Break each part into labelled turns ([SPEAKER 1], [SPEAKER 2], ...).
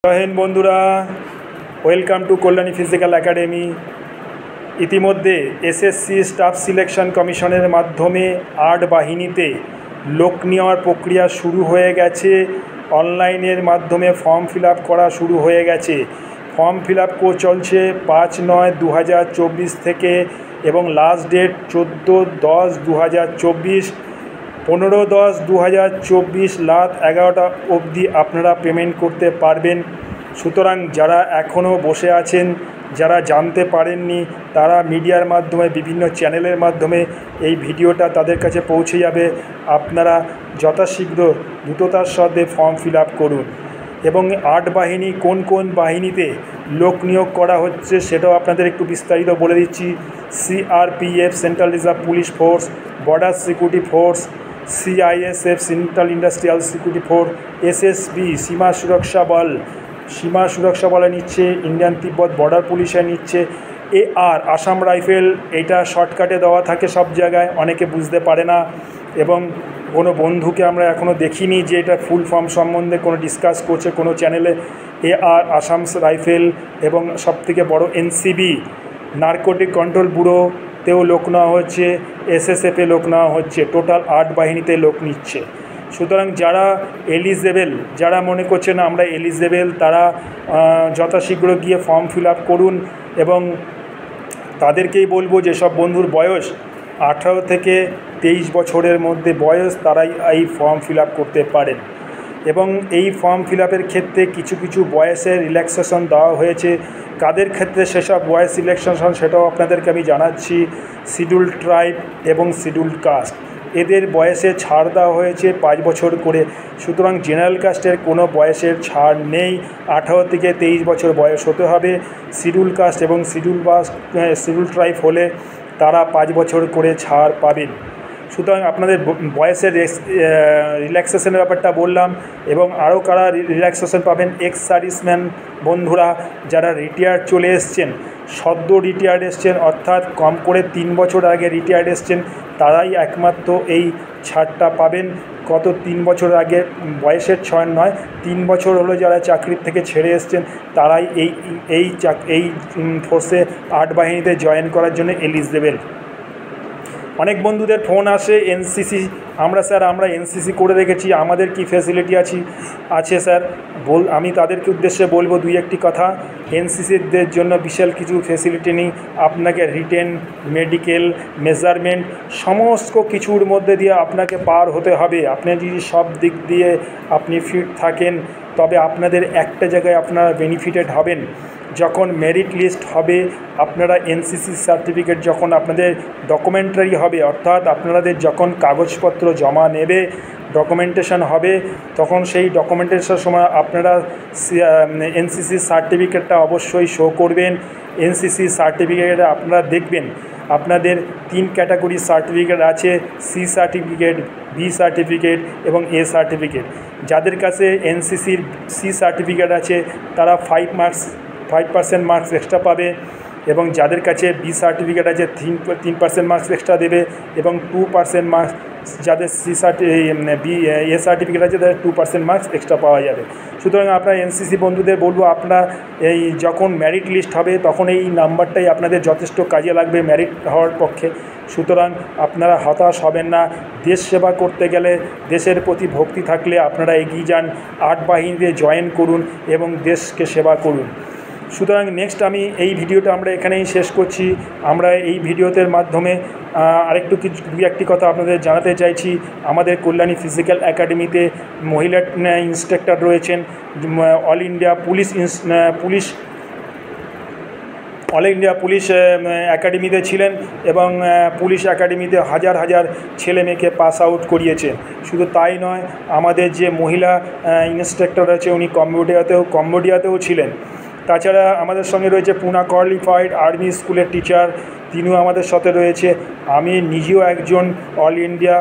[SPEAKER 1] জয় হিন্দ বন্ধুরা, welcome to Kalyani physical academy. ইতিমধ্যে SSC staff selection কমিশনের মাধ্যমে 8 বাহিনীতে লোক নেওয়ার প্রক্রিয়া শুরু হয়ে গেছে। অনলাইনের মাধ্যমে ফর্ম ফিল আপ করা শুরু হয়ে গেছে। ফর্ম ফিল আপ চলছে 5/9/2024 থেকে এবং লাস্ট ডেট 14/10/2024, 15/10/2024 রাত 11টা অবধি আপনারা পেমেন্ট করতে পারবেন। সুতরাং যারা এখনও বসে আছেন, যারা জানতে পারেননি, তারা মিডিয়ার মাধ্যমে, বিভিন্ন চ্যানেলের মাধ্যমে এই ভিডিওটা তাদের কাছে পৌঁছে যাবে। আপনারা যথাশীঘ্র দ্রুততার সাথে ফর্ম ফিল আপ করুন। এবং 8 বাহিনী কোন কোন বাহিনীতে লোক নিয়োগ করা হচ্ছে সেটাও আপনাদের একটু বিস্তারিত বলে দিচ্ছি। CRPF, central reserve police force, border security force, CISF, central industrial security force, SSB সীমা সুরক্ষা বলে নিচ্ছে, ইন্ডিয়ান তিব্বত বর্ডার পুলিশে নিচ্ছে, এআর আসাম রাইফেল। এটা শর্টকাটে দেওয়া থাকে সব জায়গায়, অনেকে বুঝতে পারে না এবং কোনো বন্ধুকে আমরা এখনও দেখিনি যে এটা ফুল ফর্ম সম্বন্ধে কোনো ডিসকাস করছে কোনো চ্যানেলে। এআর আসাম রাইফেল এবং সবথেকে বড় এনসিবি নার্কোটিক কন্ট্রোল ব্যুরোতেও লোক নেওয়া হচ্ছে, এসএসএফে লোক নেওয়া হচ্ছে। টোটাল 8 বাহিনীতে লোক নিচ্ছে। সুতরাং যারা এলিজেবেল, যারা মনে করছে না আমরা এলিজেবেল, তারা যথাশীঘ্র গিয়ে ফর্ম ফিল আপ করুন। এবং তাদেরকেই বলবো যেসব বন্ধুর বয়স 18 থেকে 23 বছরের মধ্যে বয়স, তারাই এই ফর্ম ফিল আপ করতে পারেন। এবং এই ফর্ম ফিল আপের ক্ষেত্রে কিছু কিছু বয়সের রিল্যাক্সেশন দেওয়া হয়েছে। কাদের ক্ষেত্রে সেসব বয়স রিল্যাক্সেশন সেটাও আপনাদেরকে আমি জানাচ্ছি। শিডিউল্ড ট্রাইব এবং শিডিউল্ড কাস্ট, এদের বয়সে ছাড় দেওয়া হয়েছে 5 বছর করে। সুতরাং জেনারেল কাস্টের কোনো বয়সের ছাড় নেই, 18 থেকে 23 বছর বয়স হতে হবে। শিডিউল কাস্ট এবং শিডিউল ট্রাইব হলে তারা 5 বছর করে ছাড় পাবেন। সুতরাং আপনাদের বয়সের রিল্যাক্সেশনের ব্যাপারটা বললাম। এবং আরও কারা রিল্যাক্সেশন পাবেন, এক্স সার্ভিসম্যান বন্ধুরা, যারা রিটায়ার্ড চলে এসছেন, সদ্য রিটায়ার্ড এসছেন, অর্থাৎ কম করে 3 বছর আগে রিটায়ার্ড এসছেন, তারাই একমাত্র এই ছাড়টা পাবেন। গত 3 বছর আগে বয়সের ছাড় নয়, 3 বছর হলো যারা চাকরির থেকে ছেড়ে এসছেন, তারাই এই ফোর্সে 8 বাহিনীতে জয়েন করার জন্য এলিজিবল। অনেক বন্ধুদের ফোন আসে, এনসিসি আমরা এনসিসি করে রেখেছি, আমাদের কি ফ্যাসিলিটি আছে স্যার। আমি তাদেরকে উদ্দেশ্যে বলবো 2-1টি কথা। এনসিসিদের জন্য বিশাল কিছু ফ্যাসিলিটি নেই। আপনাকে রিটেন, মেডিকেল, মেজারমেন্ট সমস্ত কিছুর মধ্যে দিয়ে আপনাকে পার হতে হবে। আপনি যদি সব দিক দিয়ে আপনি ফিট থাকেন, তবে আপনাদের একটা জায়গায় আপনারা বেনিফিটেড হবেন। যখন মেরিট লিস্ট হবে, আপনারা এনসিসি সার্টিফিকেট যখন আপনাদের ডকুমেন্টারি হবে, অর্থাৎ আপনাদের যখন কাগজপত্র জমা নেবে, ডকুমেন্টেশন হবে, তখন সেই ডকুমেন্টেশনের সময় আপনারা এনসিসি সার্টিফিকেটটা অবশ্যই শো করবেন। এনসিসি সার্টিফিকেটে আপনারা দেখবেন আপনাদের 3 ক্যাটাগরি সার্টিফিকেট আছে, সি সার্টিফিকেট, বি সার্টিফিকেট এবং এ সার্টিফিকেট। যাদের কাছে এনসিসির সি সার্টিফিকেট আছে তারা 5% মার্কস এক্সট্রা পাবে, এবং যাদের কাছে বি সার্টিফিকেট আছে 3% মার্কস এক্সট্রা দেবে, এবং 2% মার্কস যাদের এ সার্টিফিকেট আছে তাদের 2% মার্কস এক্সট্রা পাওয়া যাবে। সুতরাং আপনারা এনসিসি বন্ধুদের বলবো, আপনারা এই যখন মেরিট লিস্ট হবে তখন এই নাম্বারটাই আপনাদের যথেষ্ট কাজে লাগবে মেরিট হওয়ার পক্ষে। সুতরাং আপনারা হতাশ হবেন না। দেশ সেবা করতে গেলে, দেশের প্রতি ভক্তি থাকলে আপনারা এগিয়ে যান, 8 বাহিনীতে জয়েন করুন এবং দেশকে সেবা করুন। সুতরাং নেক্সট আমি এই ভিডিওটা আমরা এখানেই শেষ করছি। আমরা এই ভিডিওতে মাধ্যমে আরেকটু 2-1টি কথা আপনাদের জানাতে চাইছি। আমাদের কল্যাণী ফিজিক্যাল একাডেমিতে মহিলা ইন্সট্রাক্টর রয়েছেন। অল ইন্ডিয়া পুলিশ একাডেমিতে ছিলেন এবং পুলিশ একাডেমিতে হাজার হাজার ছেলে মেয়েকে পাস আউট করিয়েছেন। শুধু তাই নয়, আমাদের যে মহিলা ইন্সট্রাক্টর আছে উনি কম্বোডিয়াতেও ছিলেন। তাছাড়া আমাদের সঙ্গে রয়েছে পুনা কোয়ালিফাইড আর্মি স্কুলের টিচার, তিনিও আমাদের সাথে রয়েছে। আমি নিজেও একজন অল ইন্ডিয়া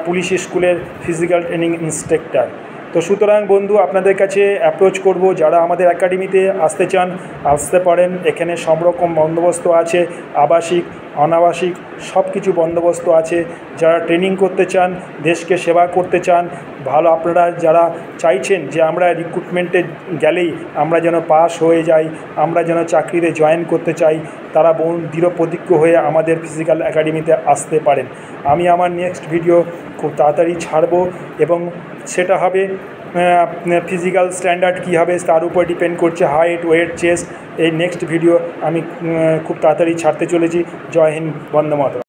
[SPEAKER 1] পুলিশ স্কুলের ফিজিক্যাল ট্রেনিং ইন্সট্রাক্টর। তো তো সুতরাং বন্ধু আপনাদের কাছে অ্যাপ্রোচ করব, যারা আমাদের একাডেমিতে আসতে চান আসতে পারেন। এখানে সব রকম বন্দোবস্ত আছে, আবাসিক অনাবাসিক সব কিছু বন্দোবস্ত আছে। যারা ট্রেনিং করতে চান, দেশকে সেবা করতে চান, ভালো আপনারা যারা চাইছেন যে আমরা রিক্রুটমেন্টে গেলেই আমরা যেন পাস হয়ে যাই, আমরা যেন চাকরিতে জয়েন করতে চাই, তারা দৃঢ় প্রতিজ্ঞ হয়ে আমাদের ফিজিক্যাল একাডেমিতে আসতে পারেন। আমি আমার নেক্সট ভিডিও খুব তাড়াতাড়ি ছাড়বো এবং সেটা হবে ফিজিক্যাল স্ট্যান্ডার্ড কী হবে তার উপর ডিপেন্ড করছে, হাইট, ওয়েট, চেস্ট। এই নেক্সট ভিডিও আমি খুব তাড়াতাড়ি ছাড়তে চলেছি। জয় হিন্দ, বন্দে মাতরম।